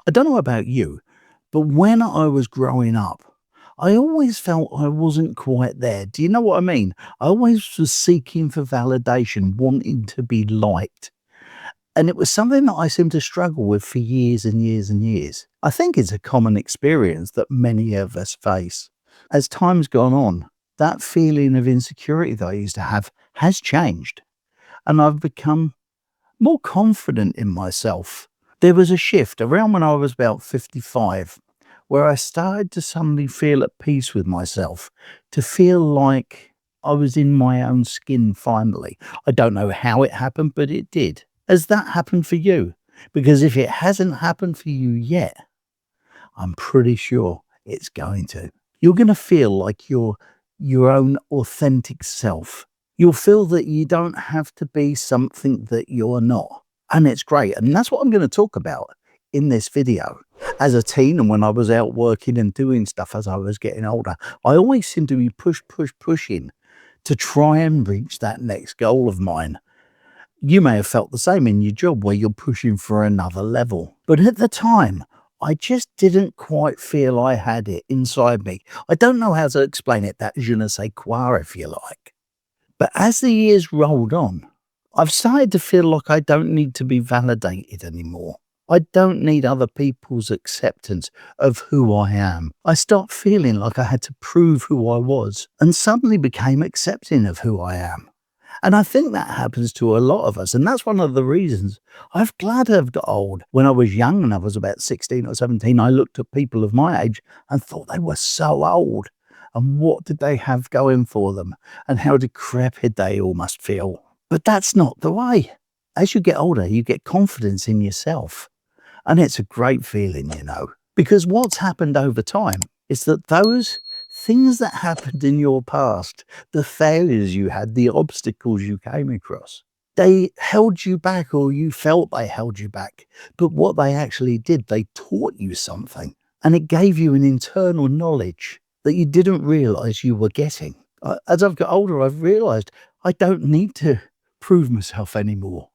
I don't know about you, but when I was growing up, I always felt I wasn't quite there. Do you know what I mean? I always was seeking for validation, wanting to be liked. And it was something that I seemed to struggle with for years and years and years. I think it's a common experience that many of us face. As time's gone on, that feeling of insecurity that I used to have has changed, and I've become more confident in myself. There was a shift around when I was about 55 where I started to suddenly feel at peace with myself, to feel like I was in my own skin finally. I don't know how it happened, but it did. Has that happened for you? Because if it hasn't happened for you yet, I'm pretty sure it's going to. You're going to feel like you're your own authentic self. You'll feel that you don't have to be something that you're not. And it's great. And that's what I'm going to talk about in this video. As a teen and when I was out working and doing stuff as I was getting older, I always seemed to be pushing to try and reach that next goal of mine. You may have felt the same in your job where you're pushing for another level. But at the time, I just didn't quite feel I had it inside me. I don't know how to explain it, that je ne sais quoi, if you like. But as the years rolled on, I've started to feel like I don't need to be validated anymore. I don't need other people's acceptance of who I am. I stopped feeling like I had to prove who I was and suddenly became accepting of who I am. And I think that happens to a lot of us. And that's one of the reasons I'm glad I've got old. When I was young and I was about 16 or 17, I looked at people of my age and thought they were so old. And what did they have going for them? And how decrepit they all must feel. But that's not the way. As you get older, you get confidence in yourself. And it's a great feeling, you know, because what's happened over time is that those things that happened in your past, the failures you had, the obstacles you came across, they held you back or you felt they held you back. But what they actually did, they taught you something and it gave you an internal knowledge that you didn't realize you were getting. As I've got older, I've realized I don't need to prove myself anymore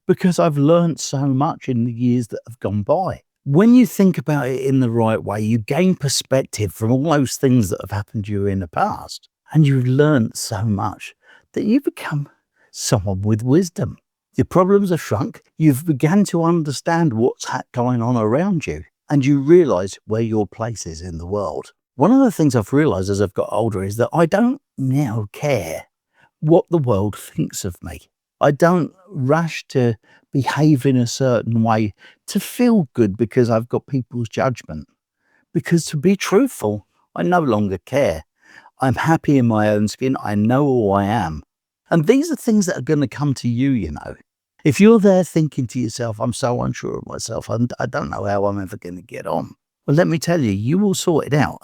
because I've learned so much in the years that have gone by. When you think about it in the right way, you gain perspective from all those things that have happened to you in the past. And you've learned so much that you become someone with wisdom. Your problems have shrunk. You've begun to understand what's going on around you. And you realize where your place is in the world. One of the things I've realized as I've got older is that I don't now care what the world thinks of me. I don't rush to behave in a certain way to feel good because I've got people's judgment. Because to be truthful, I no longer care. I'm happy in my own skin. I know who I am. And these are things that are going to come to you, you know. If you're there thinking to yourself, I'm so unsure of myself, I don't know how I'm ever going to get on. Well, let me tell you, you will sort it out.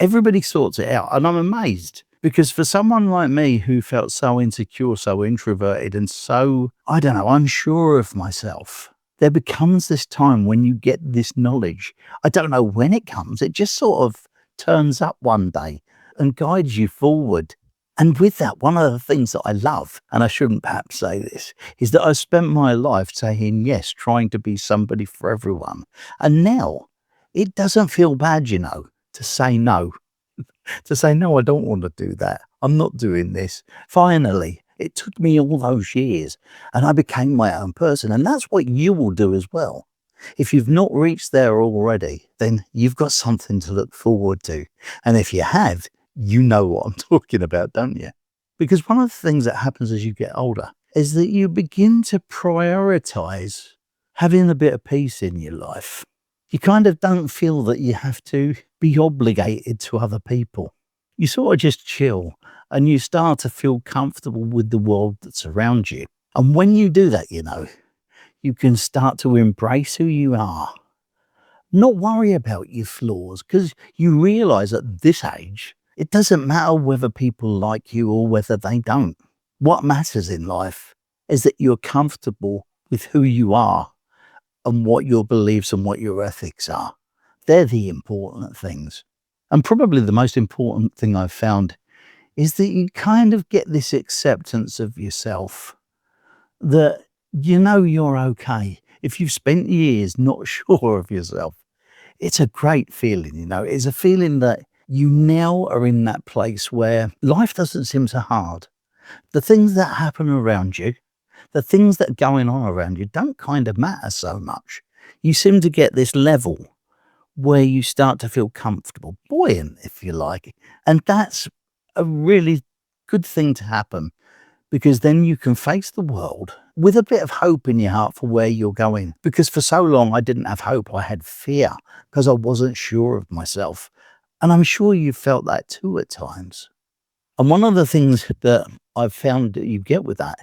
Everybody sorts it out. And I'm amazed. Because for someone like me who felt so insecure, so introverted, and so, I don't know, unsure of myself, there becomes this time when you get this knowledge. I don't know when it comes. It just sort of turns up one day and guides you forward. And with that, one of the things that I love, and I shouldn't perhaps say this, is that I spent my life saying yes, trying to be somebody for everyone. And now it doesn't feel bad, you know, to say no. To say, no, I don't want to do that. I'm not doing this. Finally, it took me all those years and I became my own person. And that's what you will do as well. If you've not reached there already, then you've got something to look forward to. And if you have, you know what I'm talking about, don't you? Because one of the things that happens as you get older is that you begin to prioritize having a bit of peace in your life. You kind of don't feel that you have to be obligated to other people. You sort of just chill and you start to feel comfortable with the world that's around you. And when you do that, you know, you can start to embrace who you are. Not worry about your flaws because you realize at this age, it doesn't matter whether people like you or whether they don't. What matters in life is that you're comfortable with who you are and what your beliefs and what your ethics are. They're the important things. And probably the most important thing I've found is that you kind of get this acceptance of yourself, that you know you're okay. if you've spent years not sure of yourself, it's a great feeling, you know. It's a feeling that you now are in that place where life doesn't seem so hard. The things that happen around you, the things that are going on around you don't kind of matter so much. You seem to get this level where you start to feel comfortable, buoyant, if you like. And that's a really good thing to happen because then you can face the world with a bit of hope in your heart for where you're going. Because for so long, I didn't have hope. I had fear because I wasn't sure of myself. And I'm sure you felt that too at times. And one of the things that I've found that you get with that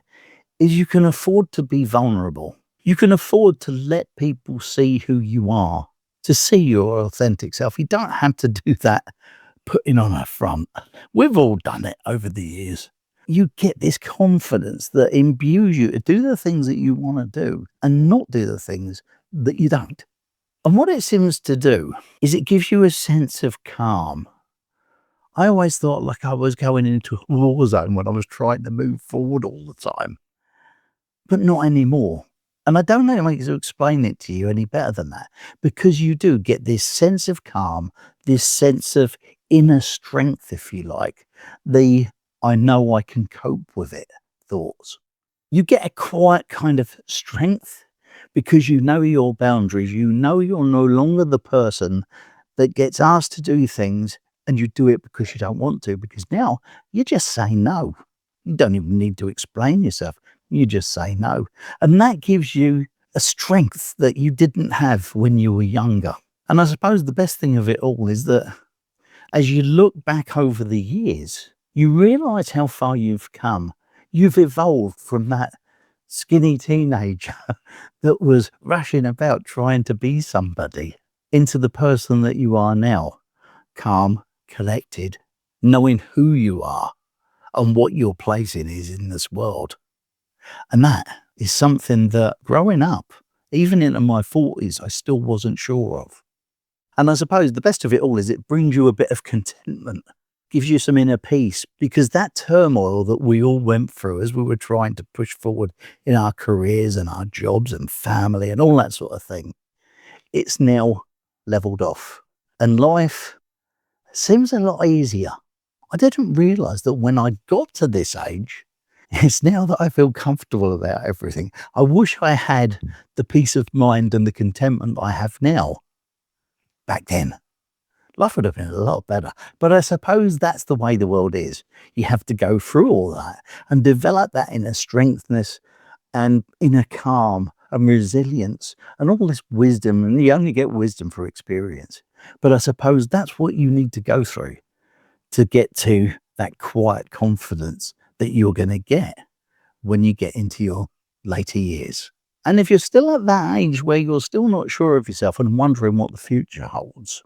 is you can afford to be vulnerable. You can afford to let people see who you are, to see your authentic self. You don't have to do that putting on a front. We've all done it over the years. You get this confidence that imbues you to do the things that you want to do and not do the things that you don't. And what it seems to do is it gives you a sense of calm. I always thought like I was going into a war zone when I was trying to move forward all the time, but not anymore. And I don't know how to explain it to you any better than that, because you do get this sense of calm, this sense of inner strength, if you like, the I know I can cope with it thoughts. You get a quiet kind of strength because you know your boundaries. You know you're no longer the person that gets asked to do things and you do it because you don't want to, because now you just say no. You don't even need to explain yourself. You just say no. And that gives you a strength that you didn't have when you were younger. And I suppose the best thing of it all is that as you look back over the years, you realize how far you've come. You've evolved from that skinny teenager that was rushing about trying to be somebody into the person that you are now, calm, collected, knowing who you are and what your place in is in this world. And that is something that growing up, even into my 40s, I still wasn't sure of. And I suppose the best of it all is it brings you a bit of contentment, gives you some inner peace, because that turmoil that we all went through as we were trying to push forward in our careers and our jobs and family and all that sort of thing, it's now leveled off. And life seems a lot easier. I didn't realize that when I got to this age, it's now that I feel comfortable about everything. I wish I had the peace of mind and the contentment I have now back then. Life would have been a lot better. But I suppose that's the way the world is. You have to go through all that and develop that inner strengthness and inner calm and resilience and all this wisdom. And you only get wisdom through experience. But I suppose that's what you need to go through to get to that quiet confidence that you're going to get when you get into your later years. And if you're still at that age where you're still not sure of yourself and wondering what the future holds,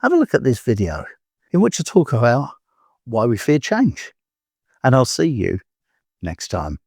have a look at this video in which I talk about why we fear change. And I'll see you next time.